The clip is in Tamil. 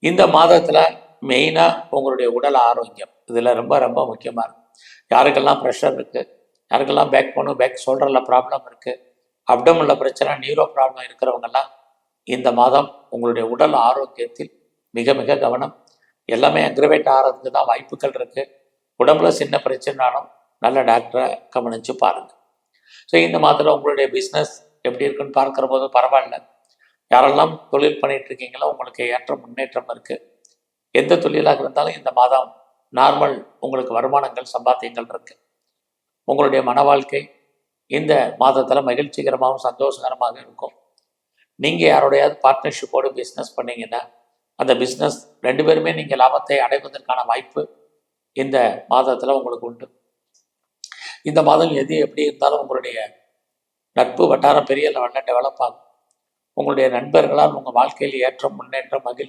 இந்த மாதத்தில் மெயினாக உங்களுடைய உடல் ஆரோக்கியம் இதில் ரொம்ப ரொம்ப முக்கியமாக இருக்கும். யாருக்கெல்லாம் ப்ரெஷர் இருக்குது, யாருக்கெல்லாம் பேக் ஷோல்டரில் ப்ராப்ளம் இருக்குது, அப்டமில் பிரச்சனை, நியூரோ ப்ராப்ளம் இருக்கிறவங்கெல்லாம் இந்த மாதம் உங்களுடைய உடல் ஆரோக்கியத்தில் மிக மிக கவனம். எல்லாமே அக்ரிவேட் ஆகிறதுக்கு தான் வாய்ப்புகள் இருக்குது. உடம்புல சின்ன பிரச்சனைனாலும் நல்ல டாக்டரை கவனித்து பாருங்கள். ஸோ இந்த மாதத்தில் உங்களுடைய பிஸ்னஸ் எப்படி இருக்குன்னு பார்க்குற போது பரவாயில்ல. யாரெல்லாம் தொழில் பண்ணிகிட்டு இருக்கீங்களோ உங்களுக்கு ஏற்ற முன்னேற்றம் இருக்குது. எந்த தொழிலாக இருந்தாலும் இந்த மாதம் நார்மல் உங்களுக்கு வருமானங்கள் சம்பாத்தியங்கள் இருக்குது. உங்களுடைய மன வாழ்க்கை இந்த மாதத்தில் மகிழ்ச்சிகரமாகவும் சந்தோஷகரமாக இருக்கும். நீங்கள் யாரோடையாவது பார்ட்னர்ஷிப்போடு பிஸ்னஸ் பண்ணிங்கன்னா அந்த பிஸ்னஸ் 2 பேருமே நீங்கள் லாபத்தை அடைவதற்கான வாய்ப்பு இந்த மாதத்தில் உங்களுக்கு உண்டு. இந்த மாதம் எது எப்படி இருந்தாலும் உங்களுடைய நட்பு வட்டாரம் பெரிய லெவலில் டெவலப் ஆகும். உங்களுடைய நண்பர்களால் உங்கள் வாழ்க்கையில் ஏற்றம் முன்னேற்றம் மகிழ்ச்சி